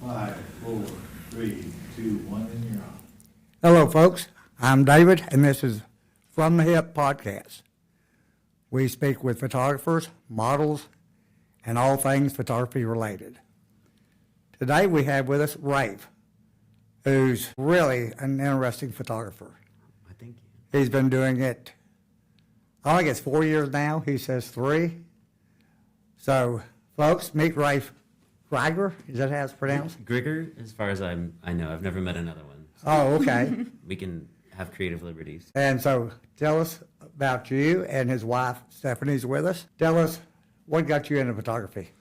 5, 4, 3, 2, 1, and you're on. Hello, folks. I'm David, and this is From the Hip podcast. We speak with photographers, models, and all things photography related. Today we have with us Rafe, who's really an interesting photographer. Thank you. He's been doing it, I think it's 4 years now. He says 3. So, folks, meet Rafe Grigor. Is that how it's pronounced? Grigor, as far as I know. I've never met another one. Oh, okay. We can have creative liberties. And so tell us about you, and his wife, Stephenie's with us. Tell us what got you into photography.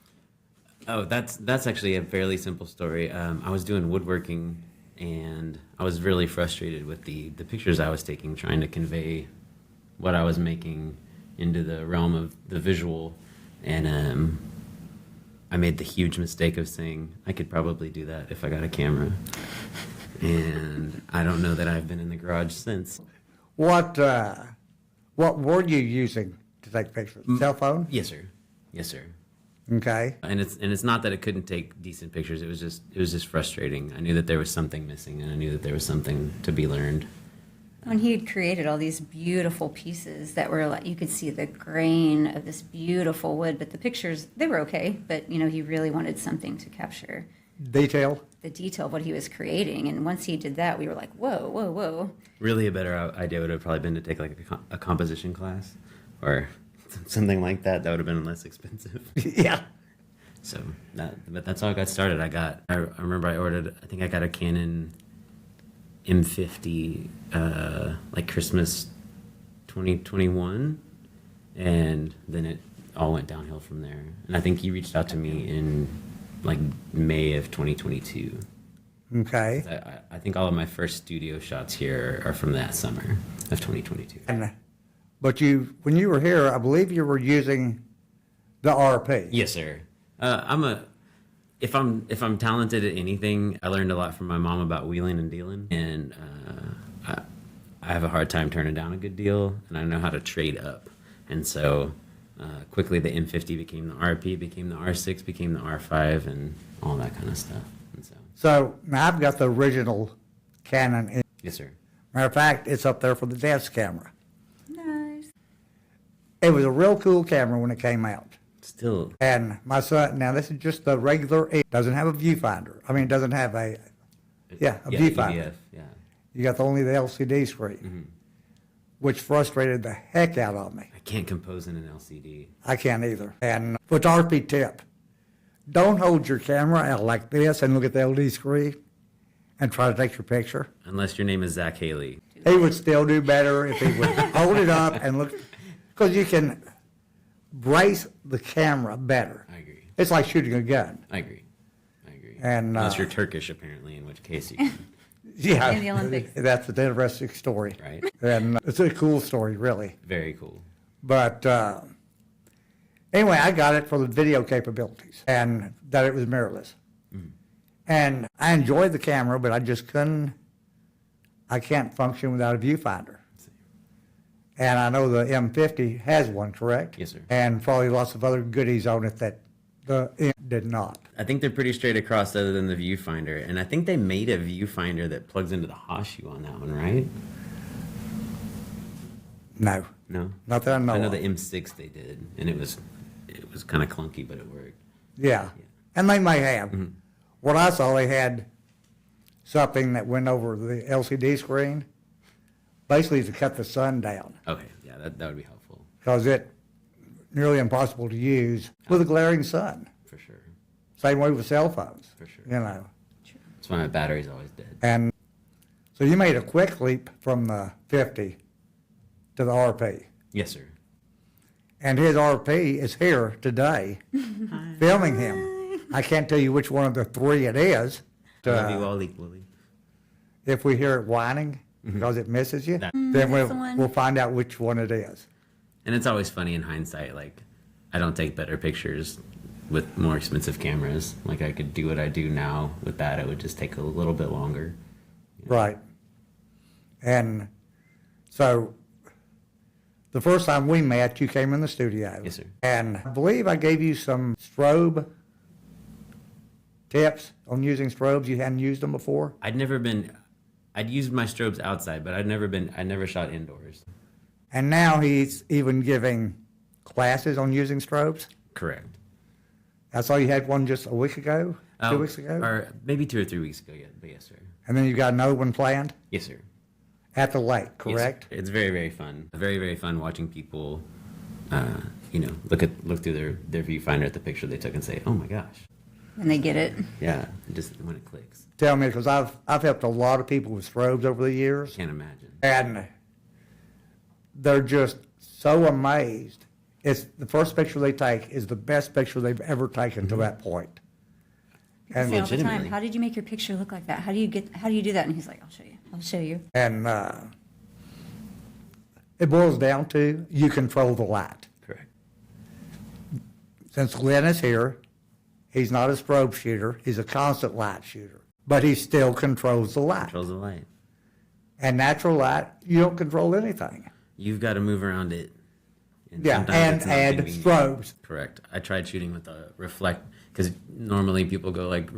Oh, that's actually a fairly simple story. I was doing woodworking, and I was really frustrated with the pictures I was taking, trying to convey what I was making into the realm of the visual. And I made the huge mistake of saying, I could probably do that if I got a camera. And I don't know that I've been in the garage since. What were you using to take pictures? Cell phone? Yes, sir. Yes, sir. Okay. And it's not that it couldn't take decent pictures. It was just frustrating. I knew that there was something missing, and I knew that there was something to be learned. When he had created all these beautiful pieces that were like, you could see the grain of this beautiful wood, but the pictures, they were okay, but he really wanted something to capture Detail? the detail of what he was creating. And once he did that, we were like, whoa, whoa, whoa. Really, a better idea would have probably been to take like a composition class or something like that. That would have been less expensive. Yeah. So but that's how I got started. I remember I think I got a Canon M50 like Christmas 2021, and then it all went downhill from there. And I think he reached out to me in like May of 2022. Okay. I think all of my first studio shots here are from that summer of 2022. But when you were here, I believe you were using the RP. Yes, sir. If I'm talented at anything, I learned a lot from my mom about wheeling and dealing, and I have a hard time turning down a good deal, and I know how to trade up. And so quickly the M50 became the RP, became the R6, became the R5, and all that kind of stuff. And So now I've got the original Canon. Yes, sir. Matter of fact, it's up there for the desk camera. Nice. It was a real cool camera when it came out. Still. And my son, now this is just the regular, it doesn't have a viewfinder. I mean, it doesn't have a viewfinder. EDF, yeah. You got only the LCD screen, which frustrated the heck out of me. I can't compose in an LCD. I can't either. And photography tip, don't hold your camera out like this and look at the LCD screen and try to take your picture. Unless your name is Zach Haley. He would still do better if he would hold it up and look, because you can brace the camera better. I agree. It's like shooting a gun. I agree. And unless you're Turkish, apparently, in which case you can. yeah, In the Olympics. That's an interesting story. Right. And it's a cool story, really. Very cool. But anyway, I got it for the video capabilities and that it was mirrorless. And I enjoyed the camera, but I just I can't function without a viewfinder. And I know the M50 has one, correct? Yes, sir. And probably lots of other goodies on it that the M did not. I think they're pretty straight across other than the viewfinder. And I think they made a viewfinder that plugs into the Hoshu on that one, right? No. No? Not that I know I know of. the M6 they did, and it was kind of clunky, but it worked. Yeah. And they may have. What I saw, they had something that went over the LCD screen, basically to cut the sun down, Okay, yeah, that would be helpful. because it's nearly impossible to use with a glaring sun. For sure. Same way with cell phones. For sure. That's why my battery's always dead. And so you made a quick leap from the 50 to the RP. Yes, sir. And his RP is here today, filming him. I can't tell you which one of the 3 it is. Love you all equally. If we hear it whining because it misses you, then that's the we'll one. find out which one it is. And it's always funny in hindsight, like, I don't take better pictures with more expensive cameras. Like, I could do what I do now with that. It would just take a little bit longer. Right. And so the first time we met, you came in the studio. Yes, sir. And I believe I gave you some strobe tips on using strobes? You hadn't used them before? I'd used my strobes outside, but I never shot indoors. And now he's even giving classes on using strobes? Correct. That's all you had one just a week ago? 2 weeks ago? Or maybe 2 or 3 weeks ago, yeah, but yes, sir. And then you got another one planned? Yes, sir. At the lake, Yes, correct? it's very, very fun. Very, very fun watching people, look through their viewfinder at the picture they took and say, "Oh my gosh!" And they get it. Yeah, just when it clicks. Tell me, because I've helped a lot of people with strobes over the years, Can't imagine. and they're just so amazed. It's the first picture they take is the best picture they've ever taken to that point. People And say all the time, legitimately. how did you make your picture look like that? How do you do that? And he's like, I'll show you. I'll show you. And it boils down to you control the light. Correct. Since Glenn is here, he's not a strobe shooter, he's a constant light shooter. But he still controls the light. Controls the light. And natural light, you don't control anything. You've got to move around it. And Yeah, sometimes and it's not add convenient. strobes. Correct. I tried shooting with a reflect, because normally people go like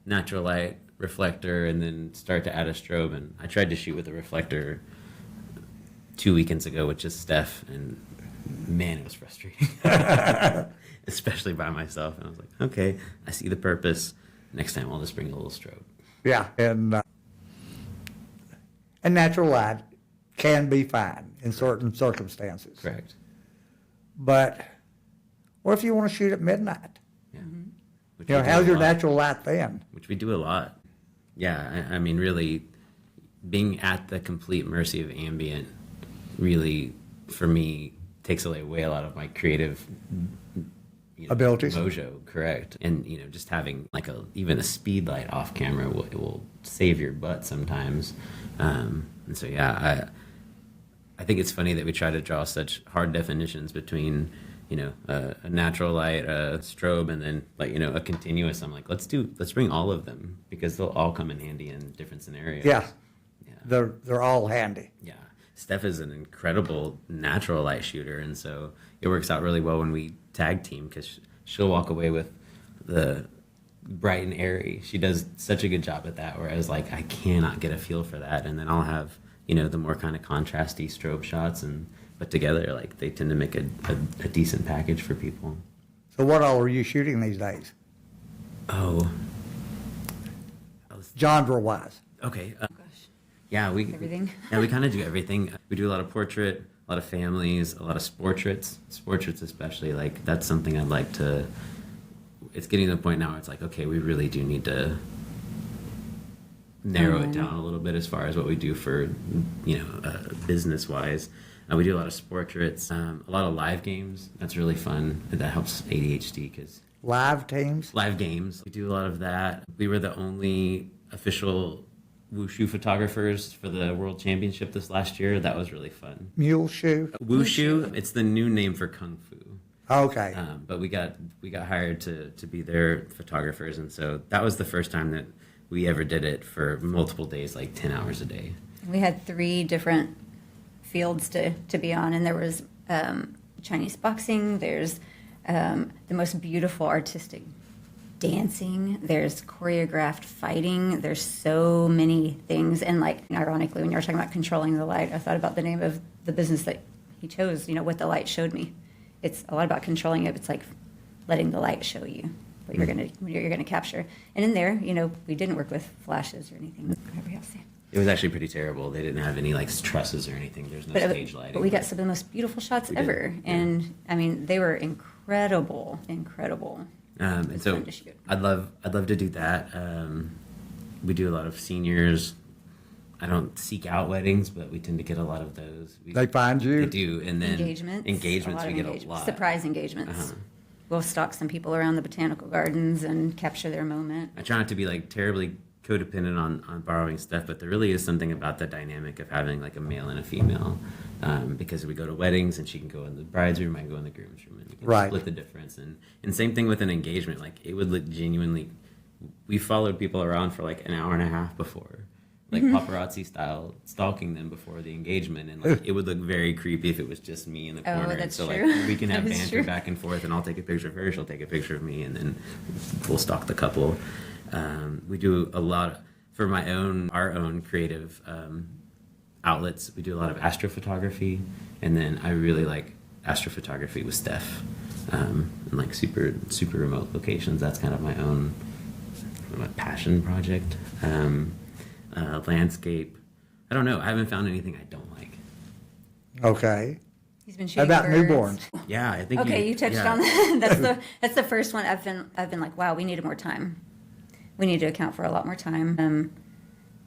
natural light, reflector, and then start to add a strobe. And I tried to shoot with a reflector 2 weekends ago with just Steph, and man, it was frustrating. Especially by myself. And I was like, okay, I see the purpose. Next time I'll just bring a little strobe. Yeah, and natural light can be fine in certain circumstances. Correct. But what if you want to shoot at midnight? Yeah. Which You know, we do how's a your lot. natural light then? Which we do a lot. Yeah, I mean, really, being at the complete mercy of ambient really, for me, takes away a lot of my creative Abilities. mojo. Correct. And just having like even a speed light off camera will save your butt sometimes. And so yeah, I think it's funny that we try to draw such hard definitions between a natural light, a strobe, and then a continuous. I'm like, let's bring all of them, because they'll all come in handy in different scenarios. Yeah, Yeah. they're all handy. Yeah. Steph is an incredible natural light shooter, and so it works out really well when we tag team, because she'll walk away with the bright and airy. She does such a good job at that, whereas like I cannot get a feel for that, and then I'll have the more kind of contrasty strobe shots, but together like they tend to make a decent package for people. So what all are you shooting these days, Oh, genre-wise? okay. Gosh, Yeah, we everything. Yeah, we kind of do everything. We do a lot of portrait, a lot of families, a lot of sportraits especially. Like that's something I'd like to. It's getting to the point now where it's like, okay, we really do need to narrow it down a little bit as far as what we do for, business wise. We do a lot of sportraits, a lot of live games. That's really fun. That helps ADHD because Live teams? live games. We do a lot of that. We were the only official wushu photographers for the World Championship this last year. That was really fun. Mule shoe? Wushu, it's the new name for Kung Fu. Okay. But we got hired to be their photographers, and so that was the first time that we ever did it for multiple days, like 10 hours a day. We had 3 different fields to be on, and there was Chinese boxing, there's the most beautiful artistic dancing, there's choreographed fighting, there's so many things. And like, ironically, when you were talking about controlling the light, I thought about the name of the business that he chose, what the light showed me. It's a lot about controlling it. It's like letting the light show you what you're gonna capture. And in there, we didn't work with flashes or anything. Whatever else. It was actually pretty terrible. They didn't have any like trusses or anything. There's no stage lighting. But we got some of the most beautiful shots We did, ever. yeah. And I mean, they were incredible. And It's so fun to shoot. I'd love to do that. We do a lot of seniors. I don't seek out weddings, but we tend to get a lot of those. They find you? They do, and then Engagements. Engagements, lot we of get a engagements. lot. Surprise engagements. Uh-huh. We'll stalk some people around the botanical gardens and capture their moment. I try not to be like terribly codependent on borrowing stuff, but there really is something about the dynamic of having like a male and a female, because we go to weddings and she can go in the bride's room, I can go in the groom's room, and we can Right. split the difference. And same thing with an engagement. Like it would look genuinely. We followed people around for like an hour and a half before, like paparazzi style, stalking them before the engagement, and like it would look very creepy if it was just me in the Oh, corner. And that's so true. like we can have That is banter true. back and forth, and I'll take a picture of her, she'll take a picture of me, and then we'll stalk the couple. We do a lot for our own creative outlets. We do a lot of astrophotography, and then I really like astrophotography with Steph, and like super remote locations. That's kind of my own passion project. Landscape. I don't know. I haven't found anything I don't like. Okay. He's been How shooting about birds. newborns? Yeah, I think. Okay, you touched yeah. on that. That's the first one I've been like, wow, we needed more time. We need to account for a lot more time.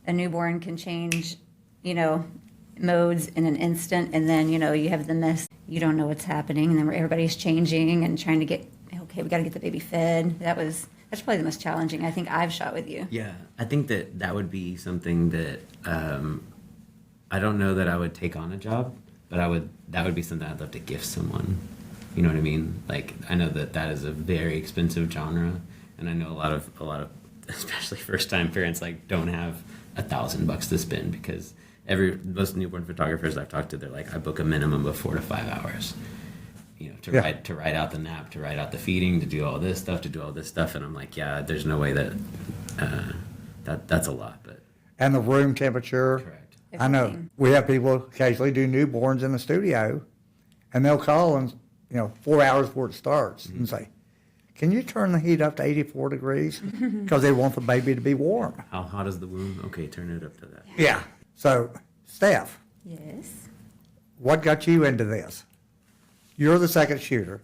A newborn can change, modes in an instant, and then you have the mess. You don't know what's happening, and then everybody's changing and trying to get. Okay, we got to get the baby fed. That's probably the most challenging I think I've shot with you. Yeah, I think that would be something that I don't know that I would take on a job, but that would be something I'd love to gift someone. You know what I mean? Like, I know that is a very expensive genre, and I know a lot of especially first time parents like don't have $1,000 to spend, because most newborn photographers I've talked to, they're like, I book a minimum of 4 to 5 hours. To write out the nap, to write out the feeding, to do all this stuff, and I'm like, yeah, there's no way that that's a lot, but And the room temperature. correct. I know Everything. we have people occasionally do newborns in the studio, and they'll call and 4 hours before it starts and say, "Can you turn the heat up to 84 degrees?" Because they want the baby to be warm. How hot is the womb? Okay, turn it up to that. Yeah. So, Steph, Yes, what got you into this? You're the second shooter.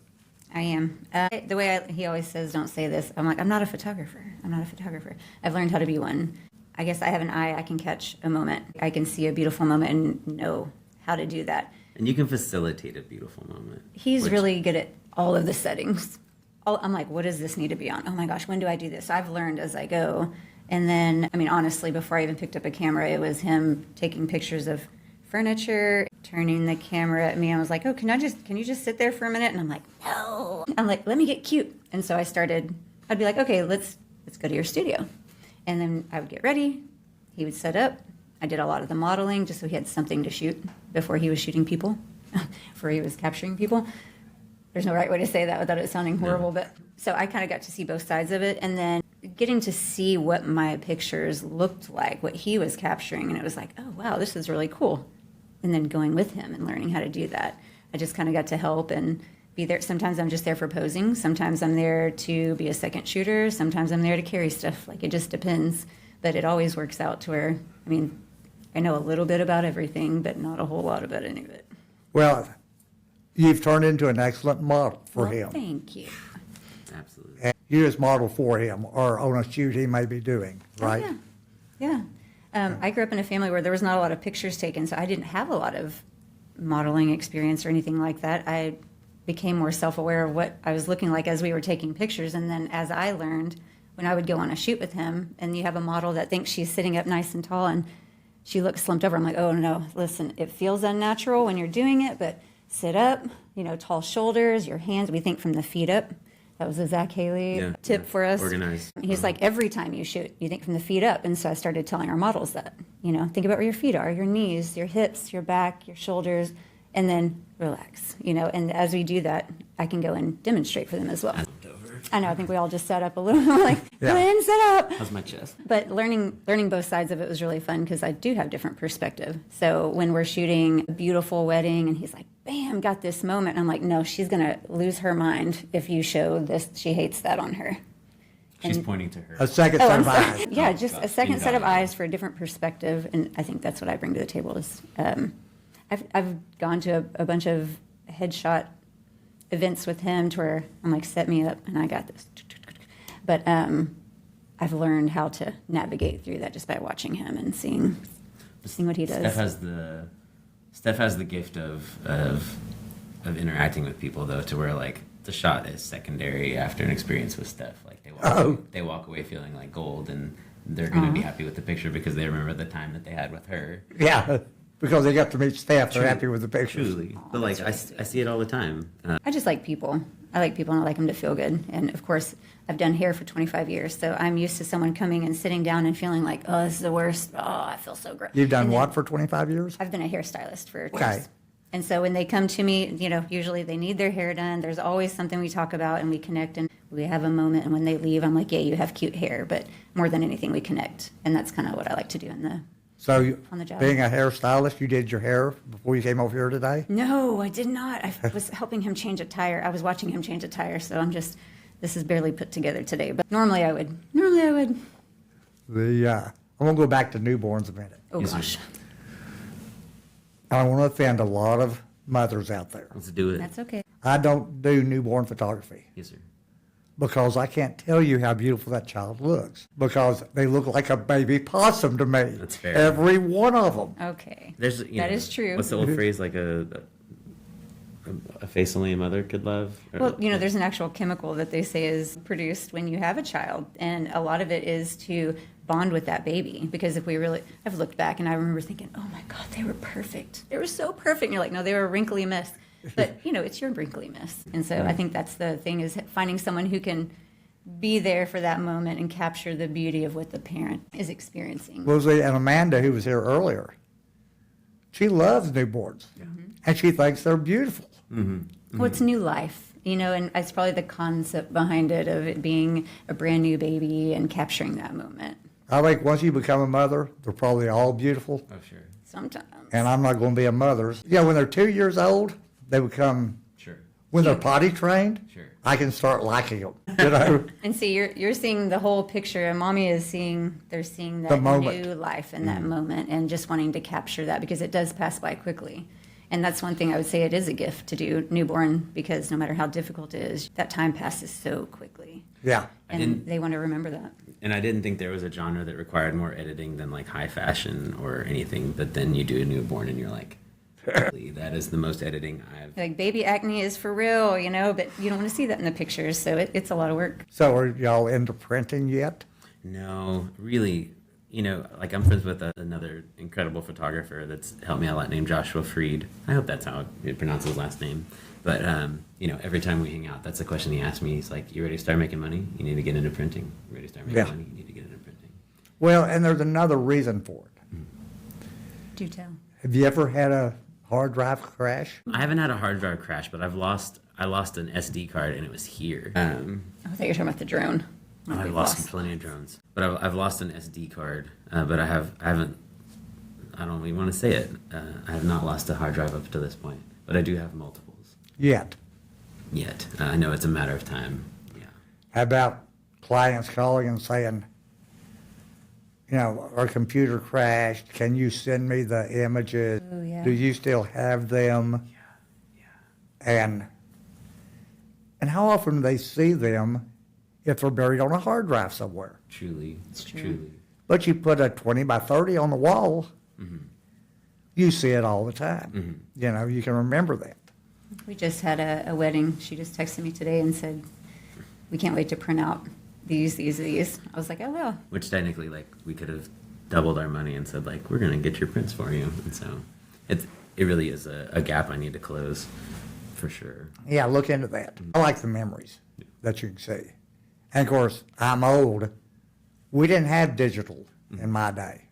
I am. The way he always says, "Don't say this." I'm like, I'm not a photographer. I've learned how to be one. I guess I have an eye. I can catch a moment. I can see a beautiful moment and know how to do that. And you can facilitate a beautiful moment. He's really good at all of the settings. I'm like, what does this need to be on? Oh my gosh, when do I do this? I've learned as I go. And then, honestly, before I even picked up a camera, it was him taking pictures of furniture, turning the camera at me. I was like, oh, can you just sit there for a minute? And I'm like, no. I'm like, let me get cute. And so I'd be like, okay, let's go to your studio. And then I would get ready. He would set up. I did a lot of the modeling just so he had something to shoot before he was shooting people, before he was capturing people. There's no right way to say that without it sounding horrible, but so I kind of got to see both sides of it, and then getting to see what my pictures looked like, what he was capturing, and it was like, oh wow, this is really cool. And then going with him and learning how to do that, I just kind of got to help and be there. Sometimes I'm just there for posing. Sometimes I'm there to be a second shooter. Sometimes I'm there to carry stuff. Like, it just depends, but it always works out to where, I know a little bit about everything, but not a whole lot about any of it. Well, you've turned into an excellent model for Well, him. thank you. Absolutely. And you just model for him or on a shoot he may be doing, right? Oh, yeah. I grew up in a family where there was not a lot of pictures taken, so I didn't have a lot of modeling experience or anything like that. I became more self-aware of what I was looking like as we were taking pictures, and then as I learned, when I would go on a shoot with him, and you have a model that thinks she's sitting up nice and tall, and she looks slumped over, I'm like, oh no, listen, it feels unnatural when you're doing it, but sit up, tall shoulders, your hands, we think from the feet up. That was a Zach Haley tip for us. Organized. He's like, every time you shoot, you think from the feet up. And so I started telling our models that, think about where your feet are, your knees, your hips, your back, your shoulders, and then relax, And as we do that, I can go and demonstrate for them as well. I know, I think we all just sat up a little more like, Yeah. go ahead and sit up. How's my chest? But learning both sides of it was really fun because I do have different perspective. So when we're shooting a beautiful wedding and he's like, bam, got this moment. And I'm like, no, she's going to lose her mind if you show this. She hates that on her. She's pointing to her. A second Oh, set I'm of sorry. eyes. Yeah, Oh, just God. a second set of Invaluable. eyes for a different perspective. And I think that's what I bring to the table is I've gone to a bunch of headshot events with him to where I'm like, set me up and I got this. But I've learned how to navigate through that just by watching him and seeing what he does. Steph has the gift of interacting with people, though, to where like the shot is secondary after an experience with Steph. Like they walk away feeling like gold, and they're going to be happy with the picture because they remember the time that they had with her. Yeah, because they got to meet Steph. They're happy with the pictures. Truly, but like I see it all the time. I just like people. I like people and I like them to feel good. And of course, I've done hair for 25 years, so I'm used to someone coming and sitting down and feeling like, oh, this is the worst. Oh, I feel so great. You've done And then what for 25 years? I've been a hairstylist for Okay. years. And so when they come to me, usually they need their hair done. There's always something we talk about and we connect and we have a moment. And when they leave, I'm like, yeah, you have cute hair. But more than anything, we connect. And that's kind of what I like to do So, on the job. being a hairstylist, you did your hair before you came over here today? No, I did not. I was helping him change a tire. I was watching him change a tire. So this is barely put together today. But normally I would. I'm going to go back to newborns a minute. Oh, Yes, sir. gosh. I don't want to offend a lot of mothers out there. Let's do it. That's okay. I don't do newborn photography Yes, sir. because I can't tell you how beautiful that child looks because they look like a baby possum to me. That's fair. Every one of them. Okay. There's, That is true. What's the old phrase? Like a face only a mother could love? Well, there's an actual chemical that they say is produced when you have a child, and a lot of it is to bond with that baby. Because I've looked back and I remember thinking, oh my God, they were perfect. They were so perfect. And you're like, no, they were a wrinkly mess. But, it's your wrinkly mess. And so I think that's the thing, is finding someone who can be there for that moment and capture the beauty of what the parent is experiencing. Rosie and Amanda, who was here earlier, she loves newborns. And she thinks they're beautiful. Well, it's new life, and it's probably the concept behind it of it being a brand new baby and capturing that moment. I think once you become a mother, they're probably all beautiful. Oh, sure. Sometimes. And I'm not going to be a mother. When they're 2 years old, they become, Sure. when they're potty trained, Sure. I can start liking them, And see, you're seeing the whole picture, and Mommy is they're seeing that The moment. new life in that moment, and just wanting to capture that because it does pass by quickly. And that's one thing I would say, it is a gift to do newborn, because no matter how difficult it is, that time passes so quickly. Yeah. And they want to remember that. And I didn't think there was a genre that required more editing than like high fashion or anything. But then you do a newborn and you're like, holy, that is the most editing I've. Like, baby acne is for real, but you don't want to see that in the pictures, so it's a lot of work. So are y'all into printing yet? No, really, like I'm friends with another incredible photographer that's helped me out a lot named Joshua Freed. I hope that's how you pronounce his last name. But, every time we hang out, that's the question he asks me. He's like, you ready to start making money? You need to get into printing. You ready to start making Yeah. money? You need to get into printing. Well, and there's another reason for it. Do tell. Have you ever had a hard drive crash? I haven't had a hard drive crash, but I lost an SD card and it was here. I thought you were talking about the drone. Like I've we've lost plenty of drones, but I've lost an SD card. But I haven't. I don't even want to say it. I have not lost a hard drive up to this point, but I do have multiples Yet. yet. I know it's a matter of time. Yeah. How about clients calling and saying, our computer crashed. Can you send me the images? Oh, yeah. Do you still have them? And how often do they see them if they're buried on a hard drive somewhere? Truly, It's true. truly. But you put a 20 by 30 on the wall, you see it all the time. You can remember that. We just had a wedding. She just texted me today and said, we can't wait to print out these. I was like, oh, well. Which technically, like, we could have doubled our money and said, like, we're gonna get your prints for you. And so, it really is a gap I need to close, for sure. Yeah, look into that. I like the memories that you can see. And of course, I'm old. We didn't have digital in my day.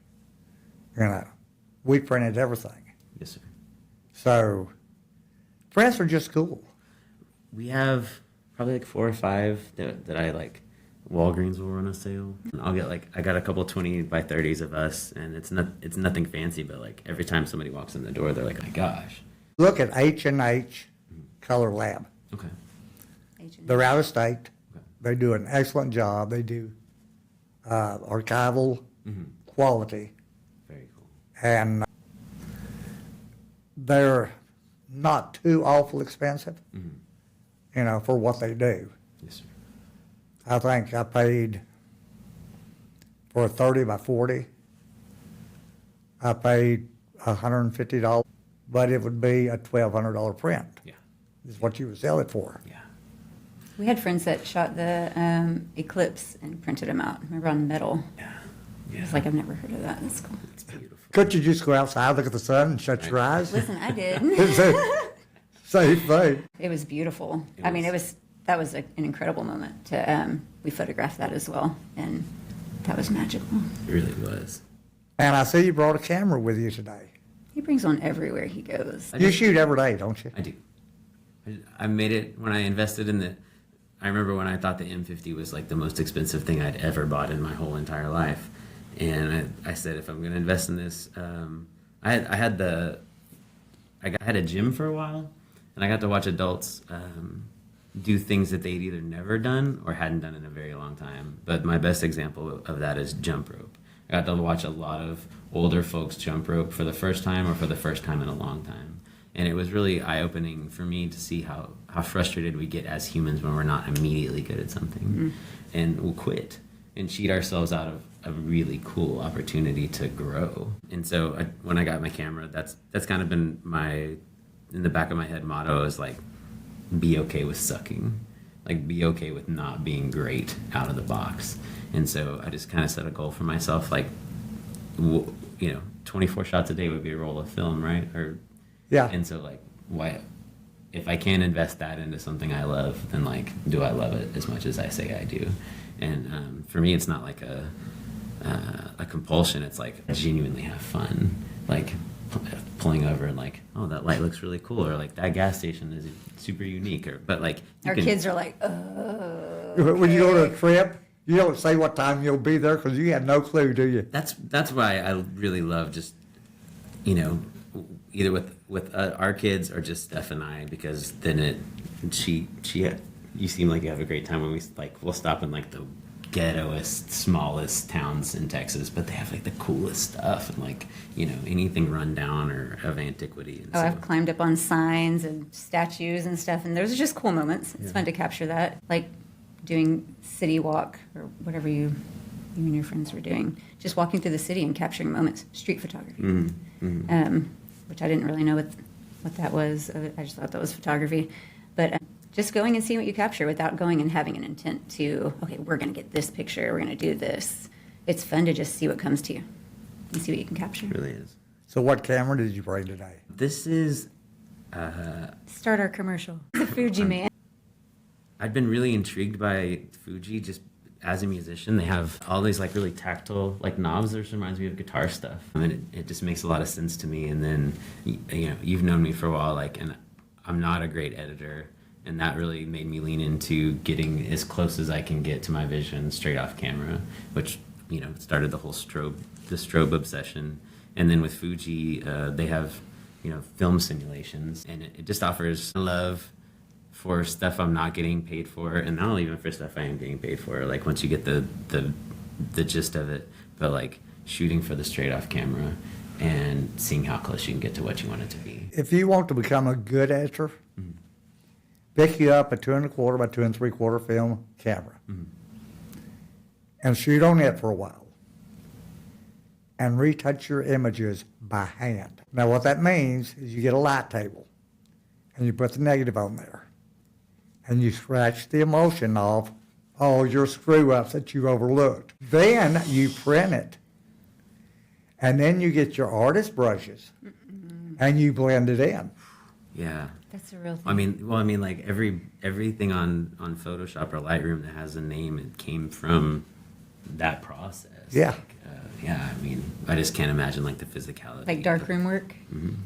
We printed everything. Yes, sir. So, prints are just cool. We have probably like 4 or 5 that I like. Walgreens will run a sale. And I'll get I got a couple 20 by 30s of us, and it's nothing fancy, but like every time somebody walks in the door, they're like, oh my gosh. Look at H&H Color Lab. Okay. They're out of state. Okay. They do an excellent job. They do archival quality. Very cool. And they're not too awful expensive, for what they do. Yes, sir. I think I paid for a 30 by 40. I paid $150, but it would be a $1,200 print. Yeah. Is what you would sell it for. Yeah. We had friends that shot the Eclipse and printed them out. Remember, on metal. Yeah. I Yeah. was like, I've never heard of that. That's cool. It's beautiful. Couldn't you just go outside, look at the sun, and shut your eyes? Listen, I did. It's the same thing. It was beautiful. It That was an incredible moment. We photographed that as well, and that was magical. It really was. And I see you brought a camera with you today. He brings one everywhere he goes. You shoot every day, don't you? I do. I made it when I invested in I remember when I thought the M50 was like the most expensive thing I'd ever bought in my whole entire life. And I said, if I'm going to invest in this, I had a gym for a while, and I got to watch adults do things that they'd either never done or hadn't done in a very long time. But my best example of that is jump rope. I got to watch a lot of older folks jump rope for the first time or for the first time in a long time. And it was really eye-opening for me to see how frustrated we get as humans when we're not immediately good at something. Mm-hmm. And we'll quit and cheat ourselves out of a really cool opportunity to grow. And so when I got my camera, that's kind of been in the back of my head motto is like, be okay with sucking. Like, be okay with not being great out of the box. And so I just kind of set a goal for myself, like, 24 shots a day would be a roll of film, right? Yeah. And so, like, why, if I can invest that into something I love, then, like, do I love it as much as I say I do? And for me, it's not like a compulsion. It's like I genuinely have fun, like pulling over and like, oh, that light looks really cool, or like that gas station is super unique, but like Our kids are like, oh. When you go to a trip, you don't say what time you'll be there because you have no clue, do you? That's why I really love just, either with our kids or just Steph and I, because then you seem like you have a great time when we'll stop in like the ghettoest, smallest towns in Texas, but they have like the coolest stuff and like, anything run down or of antiquity. And I've climbed up on signs and statues and stuff, and those are just cool moments. It's fun to capture that, like doing city walk or whatever you and your friends were doing, just walking through the city and capturing moments, street photography, which I didn't really know what that was. I just thought that was photography, but just going and seeing what you capture without going and having an intent to, okay, we're going to get this picture, we're going to do this. It's fun to just see what comes to you and see what you can capture. It really is. So what camera did you bring today? This is... Start our commercial. The Fuji Man. I've been really intrigued by Fuji just as a musician. They have all these like really tactile like knobs. This reminds me of guitar stuff. And it just makes a lot of sense to me. And then, you've known me for a while, like, and I'm not a great editor. And that really made me lean into getting as close as I can get to my vision straight off camera, which, started the whole strobe obsession. And then with Fuji, they have, film simulations, and it just offers love for stuff I'm not getting paid for, and not even for stuff I am getting paid for. Like once you get the gist of it, but like shooting for the straight off camera and seeing how close you can get to what you want it to be. If you want to become a good editor, pick you up a 2 1/4 by 2 3/4 film camera and shoot on it for a while and retouch your images by hand. Now what that means is you get a light table and you put the negative on there and you scratch the emotion off all your screw ups that you overlooked. Then you print it, and then you get your artist brushes and you blend it in. Yeah. That's a real thing. I mean, like everything on Photoshop or Lightroom that has a name, it came from that process. Yeah. Like, I just can't imagine like the physicality. Like darkroom work,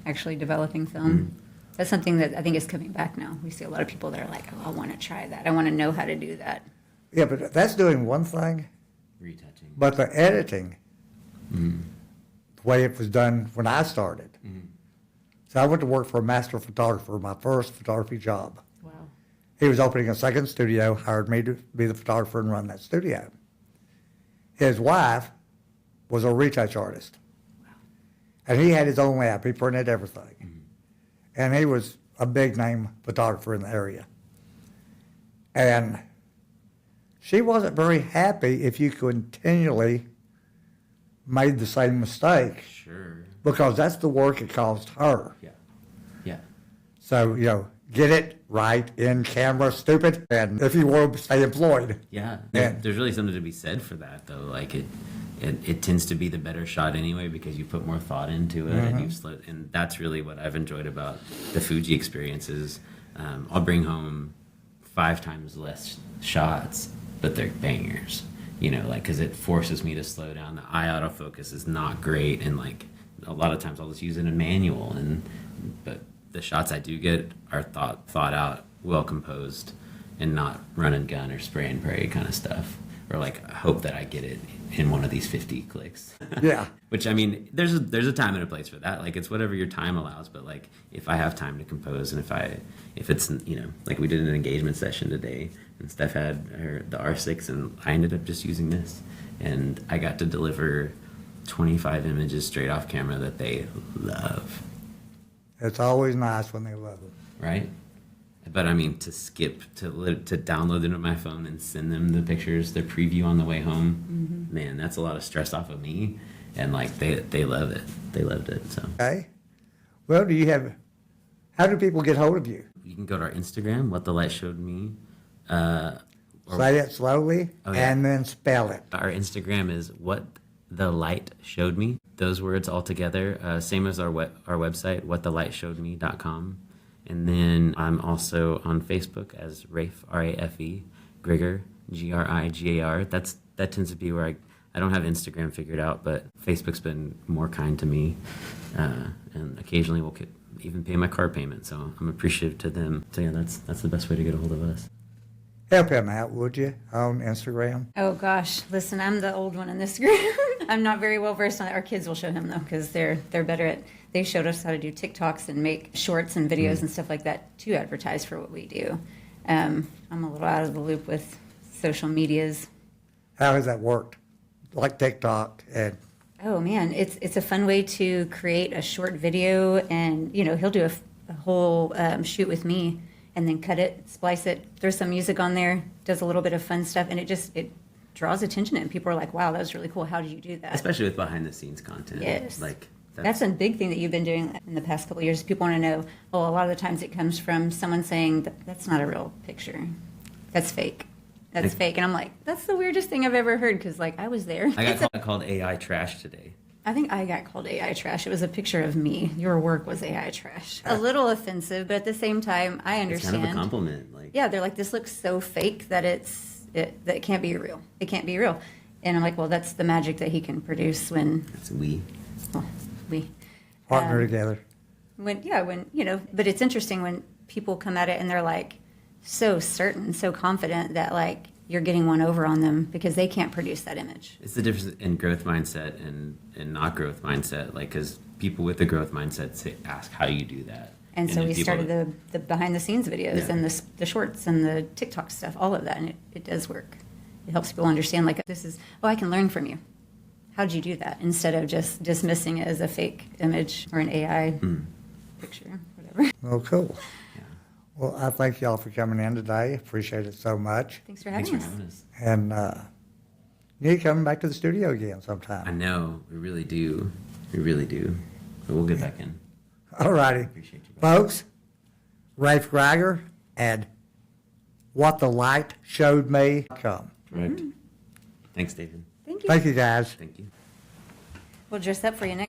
actually developing film. That's something that I think is coming back now. We see a lot of people that are like, oh, I want to try that. I want to know how to do that. Yeah, but that's doing one thing. Retouching. But the editing, the way it was done when I started. So I went to work for a master photographer, my first photography job. Wow. He was opening a second studio, hired me to be the photographer and run that studio. His wife was a retouch artist. Wow. And he had his own lab. He printed everything. And he was a big name photographer in the area. And she wasn't very happy if you continually made the same mistake. Sure. Because that's the work it cost her. Yeah. So, get it right in camera, stupid, and if you want to stay employed. Yeah. And There's really something to be said for that, though. Like it tends to be the better shot anyway because you put more thought into it and you've slowed. And that's really what I've enjoyed about the Fuji experiences. I'll bring home 5 times less shots, but they're bangers. Because it forces me to slow down. The eye autofocus is not great, and like a lot of times I'll just use it in manual, but the shots I do get are thought out, well composed, and not run and gun or spray and pray kind of stuff, or like hope that I get it in one of these 50 clicks. Yeah. Which, I mean, there's a time and a place for that. Like, it's whatever your time allows. But like, if I have time to compose, and if it's, you know, like we did an engagement session today, and Steph had the R6, and I ended up just using this, and I got to deliver 25 images straight off camera that they love. It's always nice when they love them. Right? But I mean, to download them to my phone and send them the pictures, their preview on the way home, man, that's a lot of stress off of me. And like, they love it. They loved it. So Okay. Well, how do people get hold of you? you can go to our Instagram, What the Light Showed Me. Say it slowly and then spell it. Our Instagram is What the Light Showed Me. Those words all together. Same as our website, whatthelightshowedme.com. And then I'm also on Facebook as Rafe, R-A-F-E, Grigor, G-R-I-G-A-R. That tends to be where I don't have Instagram figured out, but Facebook's been more kind to me. And occasionally we'll even pay my car payment, so I'm appreciative to them. So yeah, that's the best way to get a hold of us. Help him out, would you, on Instagram? Oh gosh, listen, I'm the old one in this group. I'm not very well versed on it. Our kids will show him though, because they're better at. They showed us how to do TikToks and make shorts and videos and stuff like that to advertise for what we do. I'm a little out of the loop with social medias. How has that worked? Like TikTok and... Oh man, it's a fun way to create a short video, and you know he'll do a whole shoot with me, and then cut it, splice it, throw some music on there, does a little bit of fun stuff, and it draws attention, and people are like, "Wow, that was really cool. How did you do that?" Especially with behind the scenes content. Yes. Like That's a big thing that you've been doing in the past couple of years. People want to know, well, a lot of the times it comes from someone saying, that's not a real picture. That's fake. That's fake. And I'm like, that's the weirdest thing I've ever heard, because, like, I was there. I got called AI trash today. I think I got called AI trash. It was a picture of me. Your work was AI trash. A little offensive, but at the same time, I understand. It's kind of a compliment. Like, yeah, they're like, this looks so fake that that it can't be real. It can't be real. And I'm like, well, that's the magic that he can produce when... it's we. Well, we... partner together. When you know, but it's interesting when people come at it and they're like so certain, so confident that like you're getting one over on them because they can't produce that image. It's the difference in growth mindset and not growth mindset. Like, because people with the growth mindset ask, how do you do that? And so then we people- started the behind the scenes videos Yeah. and the shorts and the TikTok stuff, all of that, and it does work. It helps people understand like this is, oh, I can learn from you. How did you do that? Instead of just dismissing it as a fake image or an AI picture, whatever. Oh, cool. Yeah. Well, I thank y'all for coming in today. Appreciate it so much. Thanks for Thanks having for us. having us. And you need to come back to the studio again I sometime. know. We really do. We really do. But we'll get back in. All righty. Appreciate you, brother. Folks, Rafe Greiger and What the Light Showed Me. Come. Correct. Thanks, David. Thank you. Thank you, guys. Thank you. We'll dress up for you next.